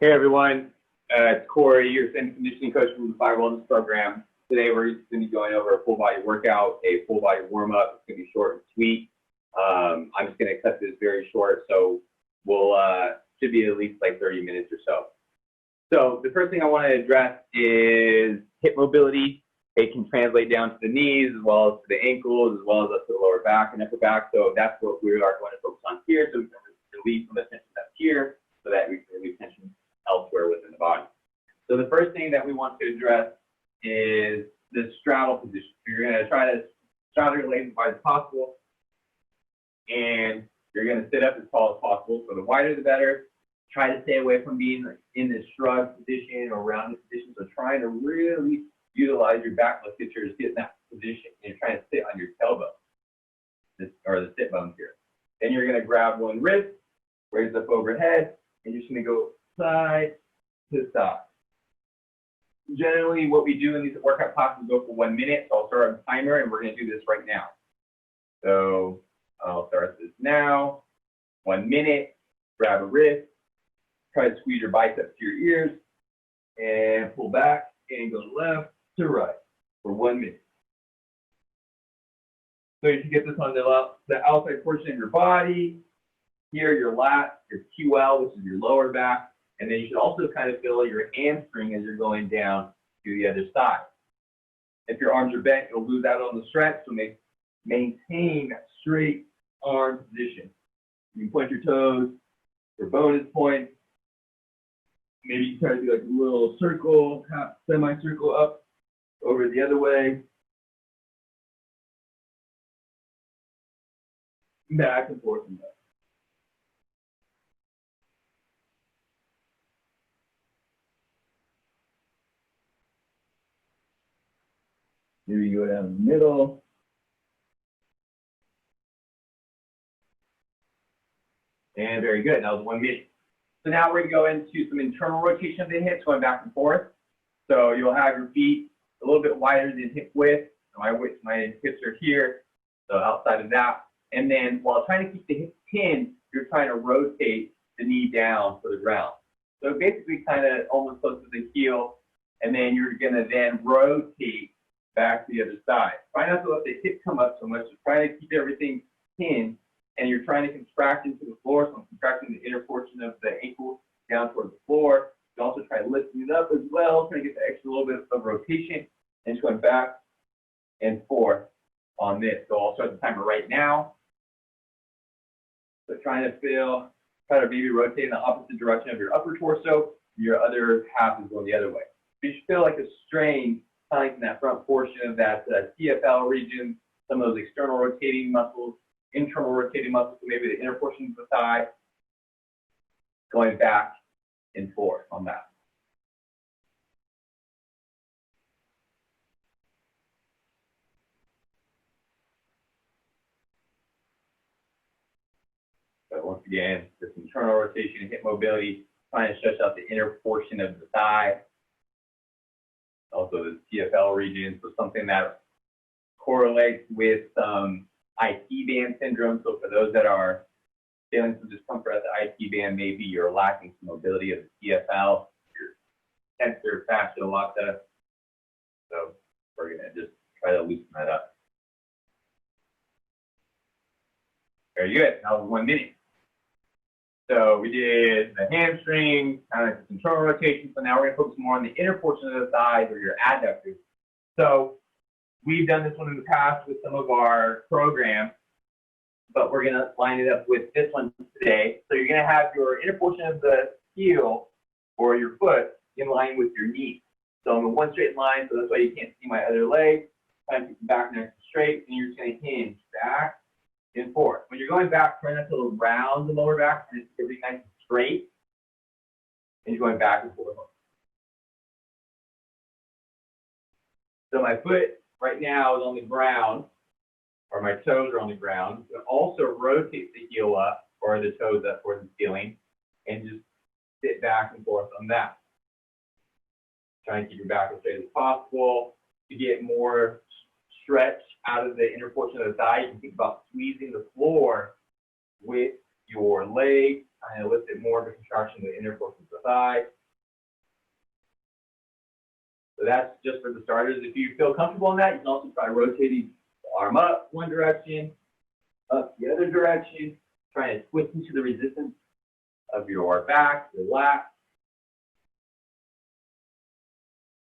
Hey everyone, it's Corey, your strength and conditioning coach from the Fire Wellness Program. Today we're going to be going over a full body workout, a full body warm up. It's going to be short and sweet. I'm just going to cut this very short, so we'll should be at least like 30 minutes or so. So the first thing I want to address is hip mobility. It can translate down to the knees as well as to the ankles, as well as up to the lower back and upper back. So that's what we are going to focus on here. So we can relieve some of the tension that's here, so that we can relieve tension elsewhere within the body. So the first thing that we want to address is the straddle position. So you're going to try to straddle your legs as wide as possible, and you're going to sit up as tall as possible. So the wider the better. Try to stay away from being in this shrug position or rounded position. So trying to really utilize your back musculature to get in that position. And you're trying to sit on your tailbone, or the sit bones here. Then you're going to grab one wrist, raise up overhead, and you're just going to go side to side. Generally, what we do in these workout classes go for 1 minute. So I'll start a timer, and we're going to do this right now. So I'll start this now. 1 minute. Grab a wrist. Try to squeeze your biceps to your ears, and pull back and go left to right for 1 minute. So you should get this on the outside portion of your body. Here, your lat, your QL, which is your lower back, and then you should also kind of feel your hamstring as you're going down to the other side. If your arms are bent, you'll lose out on the stretch, so maintain that straight arm position. You can point your toes, your bonus point. Maybe you try to do like a little circle, semicircle up over the other way. Back and forth and back. Maybe you go down the middle. And very good. That was 1 minute. So now we're going to go into some internal rotation of the hips, going back and forth. So you'll have your feet a little bit wider than hip width. My hips are here, so outside of that. And then while trying to keep the hips pinned, you're trying to rotate the knee down to the ground. So basically kind of almost close to the heel, and then you're going to then rotate back to the other side. Try not to let the hip come up so much. Just try to keep everything pinned. And you're trying to contract into the floor, so I'm contracting the inner portion of the ankle down towards the floor. You can also try lifting it up as well, trying to get the extra little bit of rotation, and just going back and forth on this. So I'll start the timer right now. So try to maybe rotate in the opposite direction of your upper torso. Your other half is going the other way. You should feel like a strain, kind of like in that front portion of that TFL region, some of those external rotating muscles, internal rotating muscles, so maybe the inner portion of the thigh, going back and forth on that. So once again, this internal rotation and hip mobility, trying to stretch out the inner portion of the thigh. Also the TFL region, so something that correlates with IT band syndrome. So for those that are feeling some discomfort at the IT band, maybe you're lacking some mobility of the TFL, your tensor fascia lata. So we're going to just try to loosen that up. Very good. That was 1 minute. So we did the hamstring, kind of internal rotation. So now we're going to focus more on the inner portion of the thighs, or your adductors. So we've done this one in the past with some of our programs, but we're going to line it up with this one today. So you're going to have your inner portion of the heel or your foot in line with your knee. So I'm in one straight line, so that's why you can't see my other leg. Try to keep the back nice and straight, and you're just going to hinge back and forth. When you're going back, try not to round the lower back, and it's everything nice and straight, and you're going back and forth. So my foot right now is on the ground, or my toes are on the ground. You can also rotate the heel up, or the toes up towards the ceiling, and just sit back and forth on that. Try and keep your back as straight as possible. To get more stretch out of the inner portion of the thigh, you can think about squeezing the floor with your leg, kind of lift it more of a contraction of the inner portion of the thigh. So that's just for the starters. If you feel comfortable in that, you can also try rotating the arm up one direction, up the other direction, trying to twist into the resistance of your back, your lat.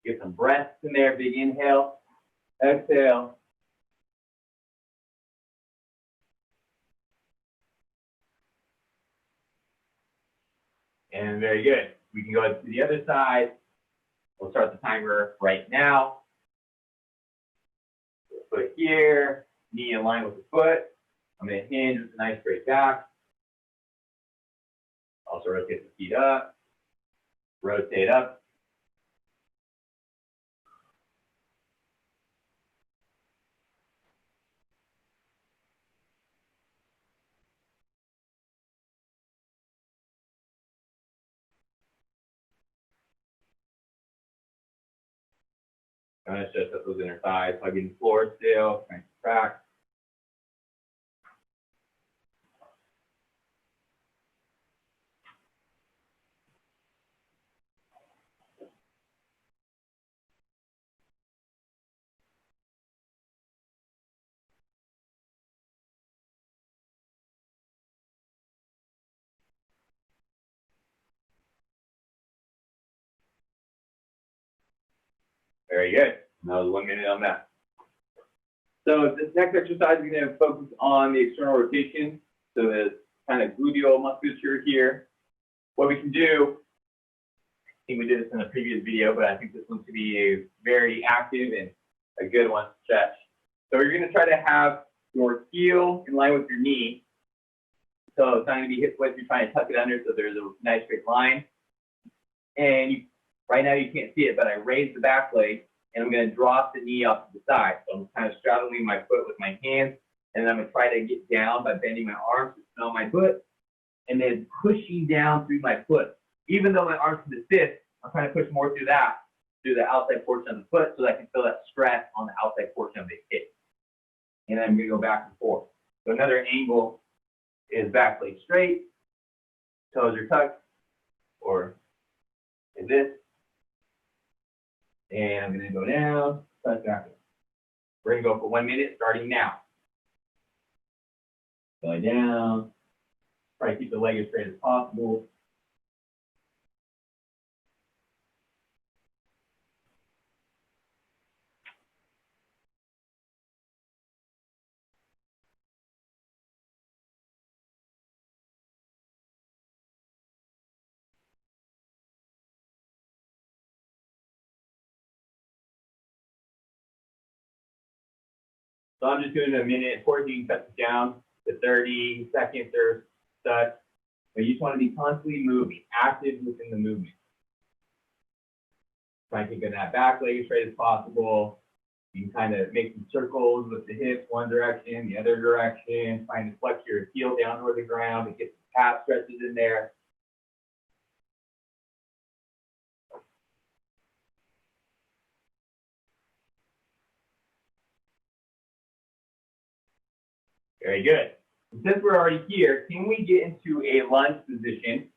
Get some breaths in there, big inhale, exhale. And very good. We can go to the other side. We'll start the timer right now. Foot here, knee in line with the foot. I'm going to hinge with a nice straight back. Also rotate the feet up. Rotate up. Kind of stretch up those inner thighs, hugging the floor still, trying to track. Very good. That was 1 minute on that. So this next exercise is going to focus on the external rotation. So the kind of gluteal musculature here. What we can do, I think we did this in a previous video, but I think this one's to be a very active and a good one to stretch. So you're going to try to have your heel in line with your knee. So it's not going to be hip width, you're trying to tuck it under so there's a nice straight line. And you, right now you can't see it, but I raise the back leg and I'm going to drop the knee off to the side. So I'm kind of straddling my foot with my hands, and then I'm going to try to get down by bending my arms to smell my foot, and then pushing down through my foot. Even though my arms can assist, I'm trying to push more through that, through the outside portion of the foot, so that I can feel that stress on the outside portion of the hip. And then I'm going to go back and forth. So another angle is back leg straight, toes are tucked, or is this. And I'm going to go down, touch back. We're going to go for 1 minute, starting now. Going down. Try to keep the leg as straight as possible. So I'm just doing a minute. Of course, you can cut it down to 30 seconds or such. But you just want to be constantly moving, active within the movement. Try to get that back leg as straight as possible. You can kind of make some circles with the hips, one direction, the other direction. Trying to flex your heel down toward the ground and get some calf stretches in there. Very good. Since we're already here, can we get into a lunge position?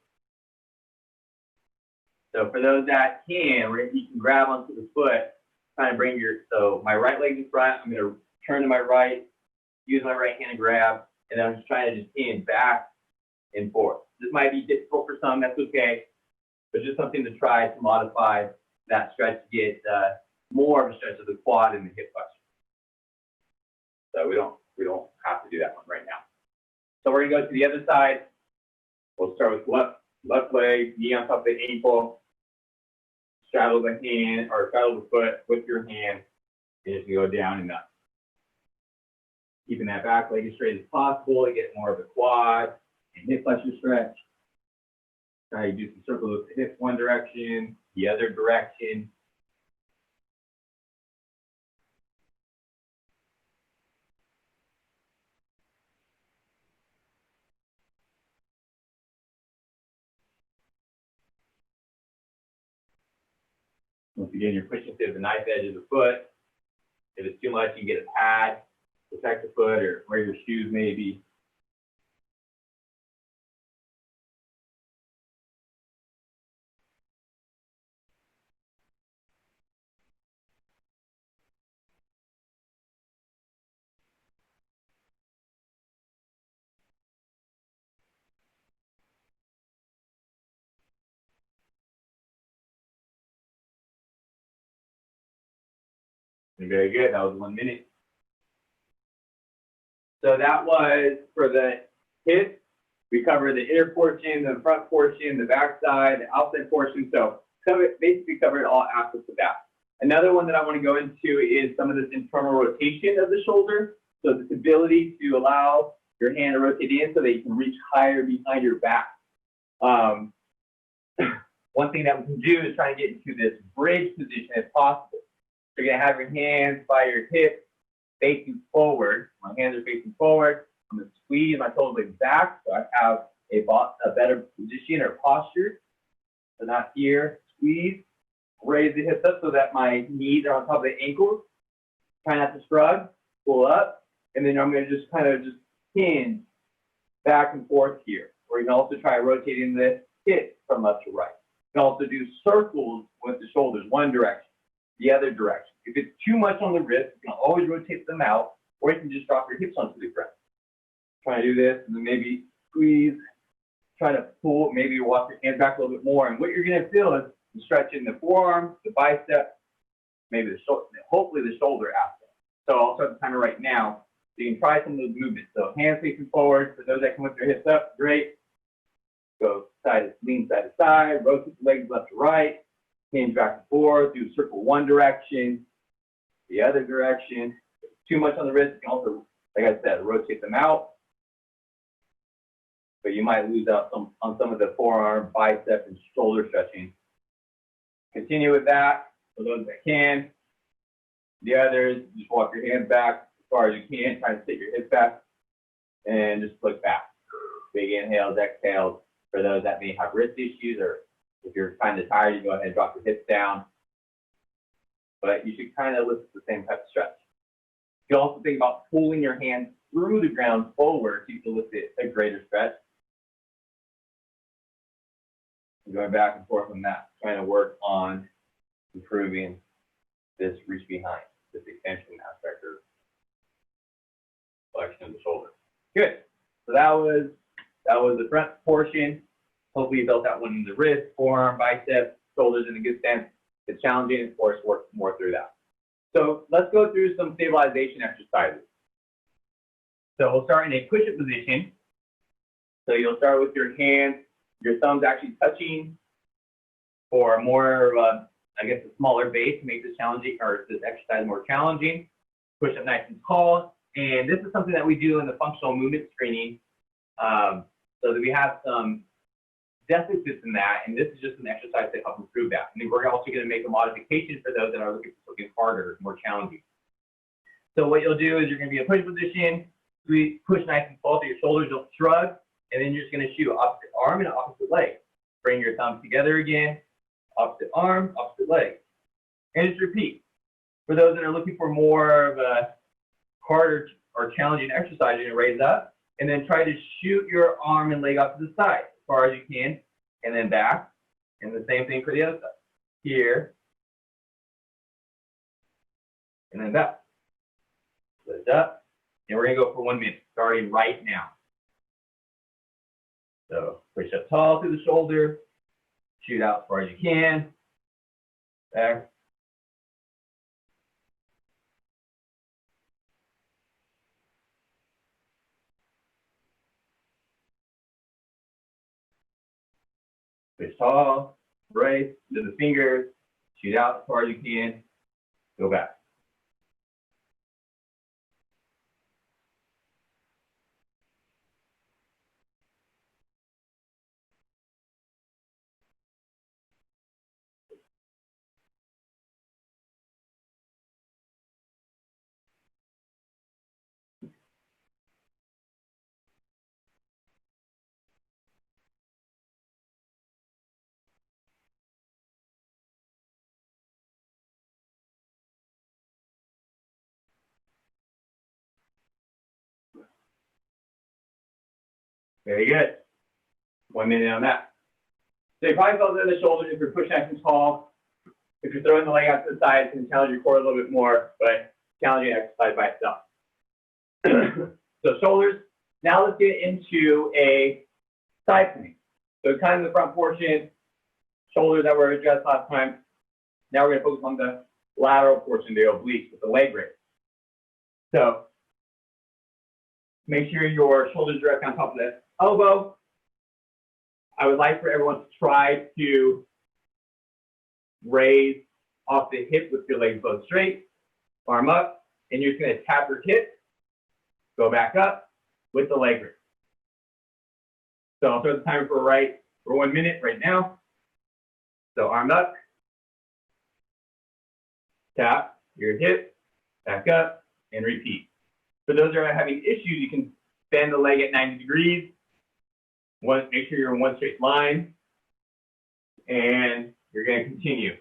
So for those that can, you can grab onto the foot, try to bring your, so my right leg in front, I'm going to turn to my right, use my right hand to grab, and then I'm just trying to just hinge back and forth. This might be difficult for some, that's okay, but just something to try to modify that stretch to get more of a stretch of the quad and the hip flexion. So we don't have to do that one right now. So we're gonna go to the other side. We'll start with left leg, knee on top of the ankle, straddle the hand or straddle the foot with your hand, and just go down and up. Keeping that back leg as straight as possible to get more of the quad and hip flexor stretch. Try to do some circles with the hips one direction, the other direction. Once again, you're pushing to the knife edge of the foot. If it's too much, you can get a pad, protect the foot, or wear your shoes maybe. Very good. That was 1 minute. So that was for the hips. We covered the inner portion, the front portion, the back side, the outside portion. So basically covered all aspects of that. Another one that I want to go into is some of this internal rotation of the shoulder. So this ability to allow your hand to rotate in so that you can reach higher behind your back. One thing that we can do is try to get into this bridge position if possible. So you're going to have your hands by your hips facing forward. My hands are facing forward. I'm going to squeeze my toes blades back so I have a better position or posture. So not here, squeeze, raise the hips up so that my knees are on top of the ankles. Try not to shrug, pull up, and then I'm going to just kind of just hinge back and forth here. Or you can also try rotating the hips from left to right. You can also do circles with the shoulders, one direction, the other direction. If it's too much on the wrist, you can always rotate them out, or you can just drop your hips onto the ground. Try to do this, and then maybe squeeze, try to pull, maybe walk your hands back a little bit more. And what you're going to feel is stretching the forearm, the bicep, maybe the shoulder, hopefully the shoulder aspect. So I'll start the timer right now. So you can try some of those movements. So hands facing forward, for those that can lift their hips up, great. Go lean side to side, rotate the legs left to right, hinge back and forth, do circle one direction, the other direction. If it's too much on the wrist, you can also, like I said, rotate them out. But you might lose out on some of the forearm, bicep, and shoulder stretching. Continue with that for those that can. The others, just walk your hands back as far as you can, try to sit your hips back, and just look back. Big inhales, exhales. For those that may have wrist issues, or if you're kind of tired, you go ahead and drop your hips down. But you should kind of lift the same type of stretch. You can also think about pulling your hands through the ground forward so you can lift it a greater stretch. Going back and forth on that, trying to work on improving this reach behind, this extension aspect or flexion of the shoulder. Good. So that was the front portion. Hopefully you built that one in the wrist, forearm, bicep, shoulders in a good sense. It's challenging, of course, work more through that. So let's go through some stabilization exercises. So we'll start in a push-up position. So you'll start with your hands, your thumbs actually touching for more, I guess, a smaller base to make this challenging, or this exercise more challenging. Push up nice and tall. And this is something that we do in the functional movement screening. So that we have some deficits in that, and this is just an exercise to help improve that. And we're also going to make a modification for those that are looking for something harder, more challenging. So what you'll do is you're going to be in a push position, push nice and tall so your shoulders don't shrug, and then you're just going to shoot opposite arm and opposite leg. Bring your thumbs together again, opposite arm, opposite leg. And just repeat. For those that are looking for more of a harder or challenging exercise, you're going to raise up, and then try to shoot your arm and leg off to the side as far as you can, and then back. And the same thing for the other side. Here, and then back. Lift up, and we're going to go for 1 minute, starting right now. So push up tall through the shoulder, shoot out as far as you can, back. Push tall, brace, to the fingers, shoot out as far as you can, go back. Very good. 1 minute on that. So you probably felt it in the shoulders if you're pushing nice and tall. If you're throwing the leg out to the side, it can challenge your core a little bit more, but challenging exercise by itself. So shoulders. Now let's get into a side plank. So kind of the front portion, shoulders that were addressed last time. Now we're going to focus on the lateral portion of the oblique with the leg raise. So make sure your shoulders are directly on top of the elbow. I would like for everyone to try to raise off the hip with your legs both straight, arm up, and you're just going to tap your hip, go back up with the leg raise. So I'll throw the timer for 1 minute right now. So arm up, tap your hip, back up, and repeat. For those that are having issues, you can bend the leg at 90 degrees. Make sure you're in one straight line, and you're going to continue.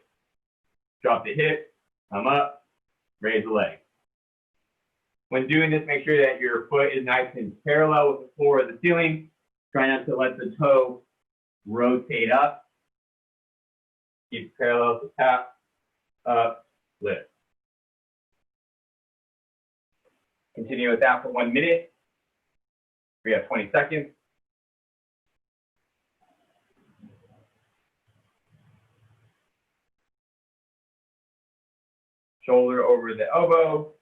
Drop the hip, come up, raise the leg. When doing this, make sure that your foot is nice and parallel with the floor or the ceiling. Try not to let the toe rotate up. Keep parallel to tap, up, lift. Continue with that for 1 minute. We have 20 seconds. Shoulder over the elbow,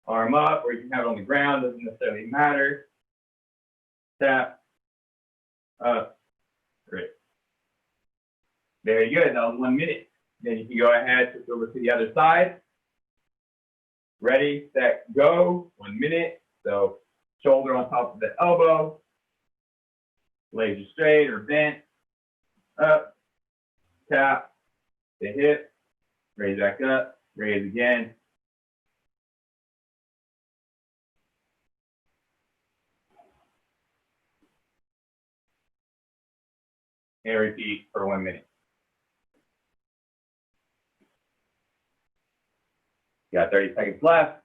arm up, or you can have it on the ground, doesn't necessarily matter. Tap, up, great. Very good, that was 1 minute. Then you can go ahead, switch over to the other side. Ready, set, go, 1 minute. So shoulder on top of the elbow, legs are straight or bent, up, tap, the hip, raise back up, raise again. And repeat for 1 minute. You got 30 seconds left.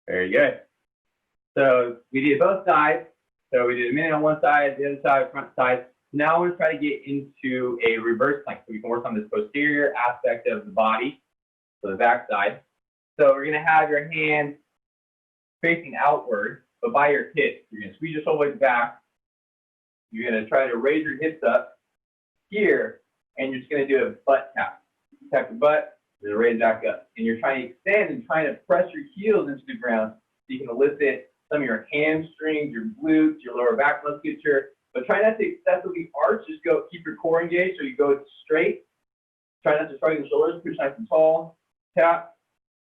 Very good. So we did both sides. So we did a minute on one side, the other side, front side. Now we're going to try to get into a reverse plank so we can work on this posterior aspect of the body, so the back side. So we're going to have your hands facing outward, but by your hips. You're going to squeeze your shoulders back. You're going to try to raise your hips up here, and you're just going to do a butt tap. Tap your butt, then raise back up. And you're trying to extend and trying to press your heels into the ground so you can elicit some of your hamstrings, your glutes, your lower back musculature. But try not to excessively arch. Just go, keep your core engaged so you go straight. Try not to shrug the shoulders, push nice and tall. Tap,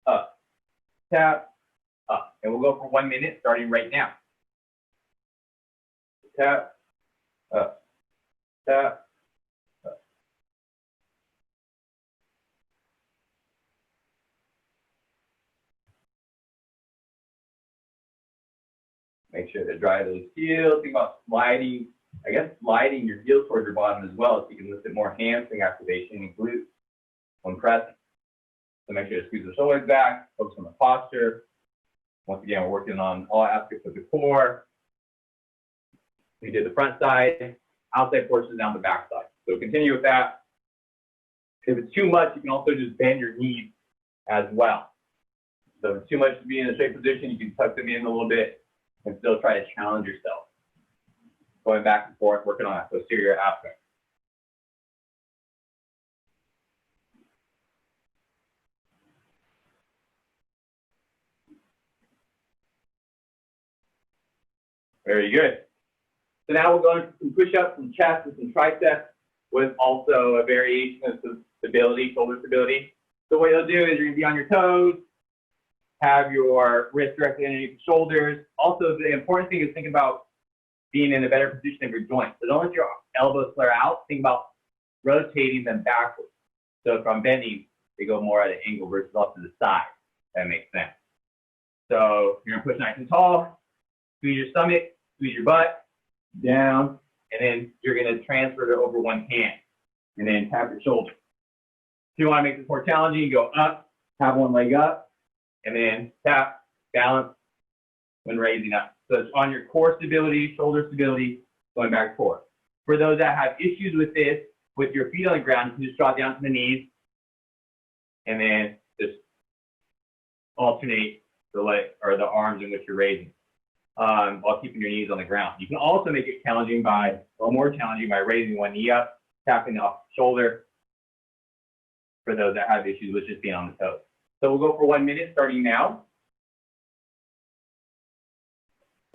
up, tap, up. And we'll go for 1 minute starting right now. Tap, up, tap, up. Make sure to drive those heels. Think about sliding, sliding your heels towards your bottom as well so you can elicit more hamstring activation and glutes when pressing. So make sure to squeeze the shoulders back, focus on the posture. Once again, we're working on all aspects of the core. We did the front side, outside portions down the back side. So continue with that. If it's too much, you can also just bend your knees as well. So if it's too much to be in a straight position, you can tuck them in a little bit and still try to challenge yourself. Going back and forth, working on that posterior aspect. Very good. So now we'll go into some push-ups, some chest, and some triceps with also a variation of stability, shoulder stability. So what you'll do is you're gonna be on your toes, have your wrist directly underneath your shoulders. Also, the important thing is think about being in a better position of your joints. So don't let your elbows flare out. Think about rotating them backwards. So if I'm bending, they go more at an angle versus off to the side. That makes sense. So you're gonna push nice and tall, squeeze your stomach, squeeze your butt, down, and then you're gonna transfer it over one hand, and then tap your shoulder. If you want to make this more challenging, go up, have one leg up, and then tap, balance when raising up. So it's on your core stability, shoulder stability, going back and forth. For those that have issues with this, with your feet on the ground, you can just drop down to the knees and then just alternate the leg or the arms in which you're raising while keeping your knees on the ground. You can also make it challenging by, or more challenging by raising one knee up, tapping off the shoulder for those that have issues with just being on the toes. So we'll go for 1 minute starting now.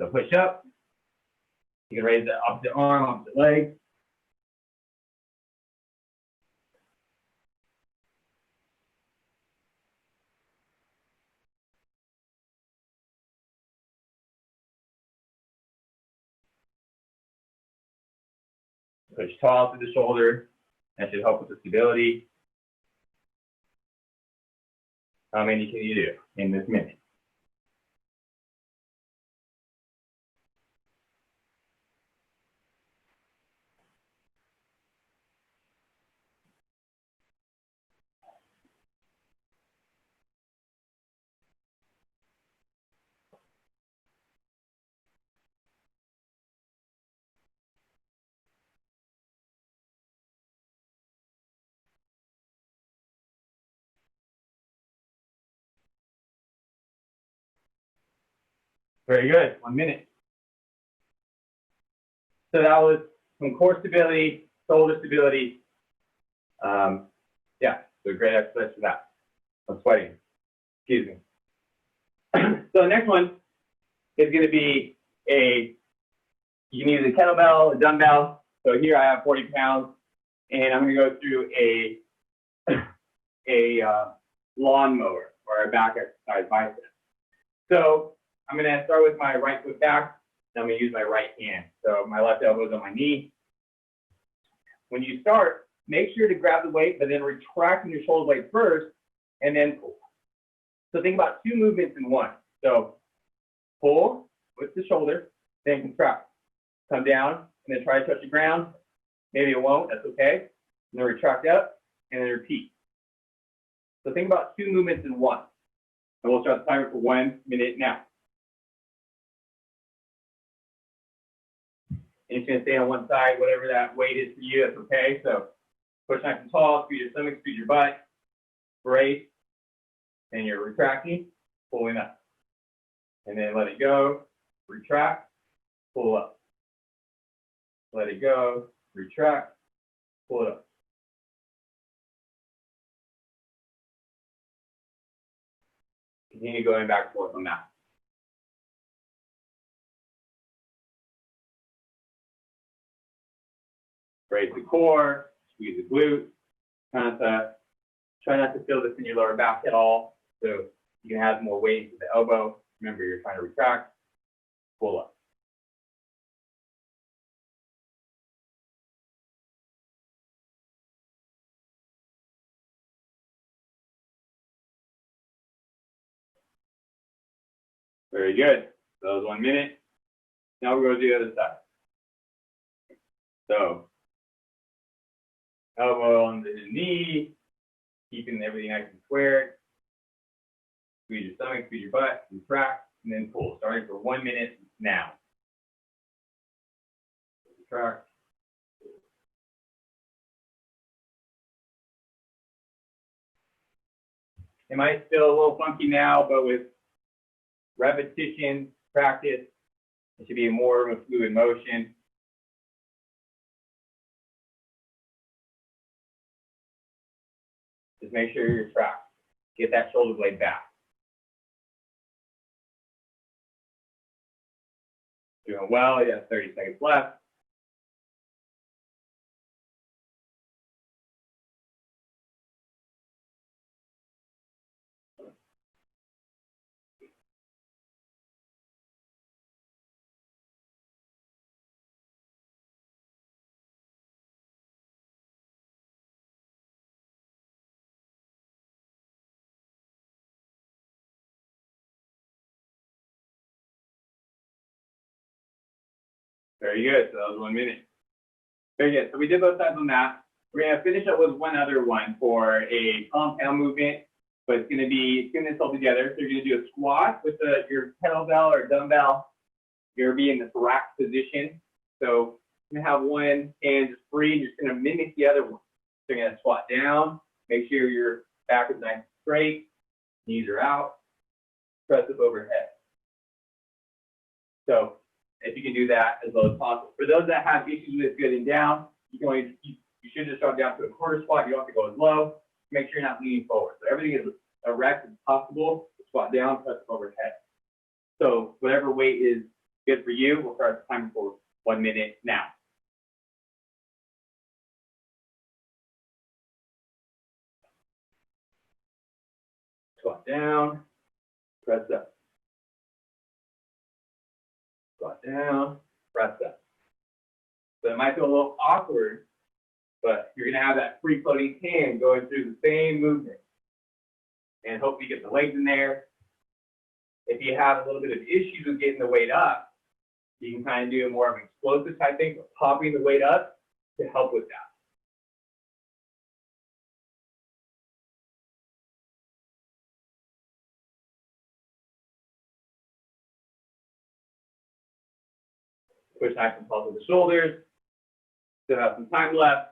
So push up. You can raise the opposite arm, opposite leg. Push tall through the shoulder. That should help with the stability. How many can you do in this minute? Very good, 1 minute. So that was some core stability, shoulder stability. Yeah, so great exercise for that. I'm sweating, excuse me. So the next one is going to be you can use a kettlebell, a dumbbell. So here I have 40 pounds, and I'm going to go through a lawnmower or a back exercise bicep. So I'm going to start with my right foot back, and I'm going to use my right hand. So my left elbow is on my knee. When you start, make sure to grab the weight, but then retract your shoulder blade first, and then pull. So think about 2 movements in one. So pull with the shoulder, then contract. Come down, and then try to touch the ground. Maybe it won't, that's okay. And then retract up, and then repeat. So think about 2 movements in one. And we'll start the timer for 1 minute now. And it's going to stay on one side, whatever that weight is for you, that's okay. So push nice and tall, squeeze your stomach, squeeze your butt, brace, and you're retracting, pulling up. And then let it go, retract, pull up. Let it go, retract, pull it up. Continue going back and forth on that. Raise the core, squeeze the glute. Try not to feel this in your lower back at all. So you can add more weight to the elbow. Remember, you're trying to retract, pull up. Very good. So that was 1 minute. Now we'll go to the other side. So elbow on the knee, keeping everything nice and square. Squeeze your stomach, squeeze your butt, retract, and then pull. Starting for 1 minute now. Retract. It might feel a little funky now, but with repetition, practice, it should be more of a fluid motion. Just make sure you're tracked. Get that shoulder blade back. Doing well, you have 30 seconds left. Very good, so that was 1 minute. Very good, so we did both sides on that. So now we're gonna do the other side. So elbow on the knee, keeping everything nice and square. Squeeze your stomach, squeeze your butt, retract, and then pull. Starting for 1 minute now. Very good, so that was 1 minute. Very good, so we did both sides on that. We're gonna finish up with one other one for a compound movement, but it's gonna this all together. So you're gonna do a squat with your kettlebell or dumbbell. You're gonna be in this rack position. So you're gonna have one hand just free, you're just gonna mimic the other one. So you're gonna squat down, make sure your back is nice and straight, knees are out, press up overhead. So if you can do that as low as possible. For those that have issues with getting down, you should just drop down to a quarter squat. You don't have to go as low. Make sure you're not leaning forward. So everything is erect as possible. Squat down, press up overhead. So whatever weight is good for you, we'll start the timer for 1 minute now. Squat down, press up. Squat down, press up. So it might feel a little awkward, but you're gonna have that free floating hand going through the same movement. And hopefully you get the legs in there. If you have a little bit of issues with getting the weight up, you can kind of do more of an explosive type thing, popping the weight up to help with that. Push nice and tall to the shoulders. Still have some time left.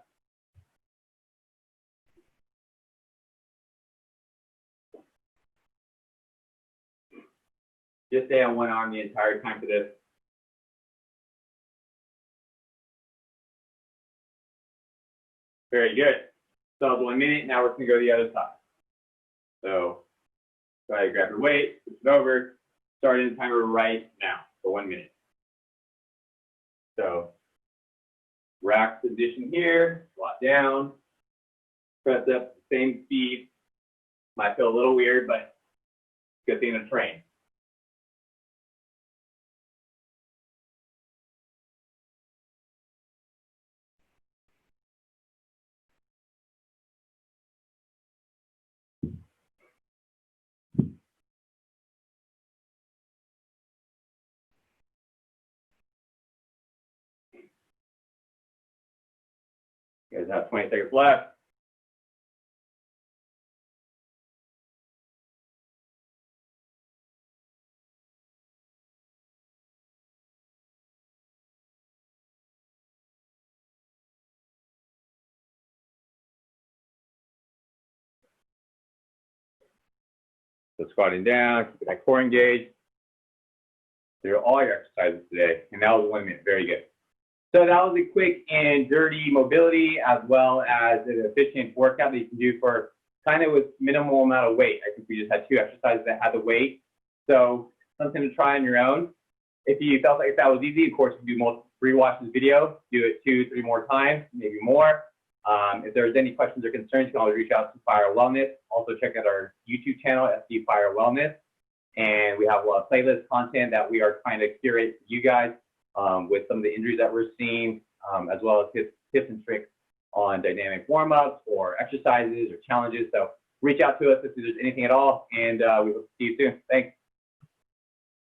Just stay on one arm the entire time for this. Very good. So that was 1 minute. Now we're going to go to the other side. So go ahead and grab your weight, switch it over, starting the timer right now for 1 minute. So rack position here, squat down, press up, same speed. Might feel a little weird, but good thing to train. You guys have 20 seconds left. So squatting down, keep that core engaged. Do all your exercises today, and that was 1 minute. Very good. So that was a quick and dirty mobility, as well as an efficient workout that you can do for kind of with minimal amount of weight. I think we just had 2 exercises that had the weight. So something to try on your own. If you felt like that was easy, of course, you do rewatch this video, do it 2-3 more times, maybe more. If there's any questions or concerns, you can always reach out to Fire Wellness. Also check out our YouTube channel, SD Fire Wellness. And we have a lot of playlist content that we are trying to curate for you guys with some of the injuries that we're seeing, as well as tips and tricks on dynamic warm-ups or exercises or challenges. So reach out to us if there's anything at all, and we hope to see you soon. Thanks.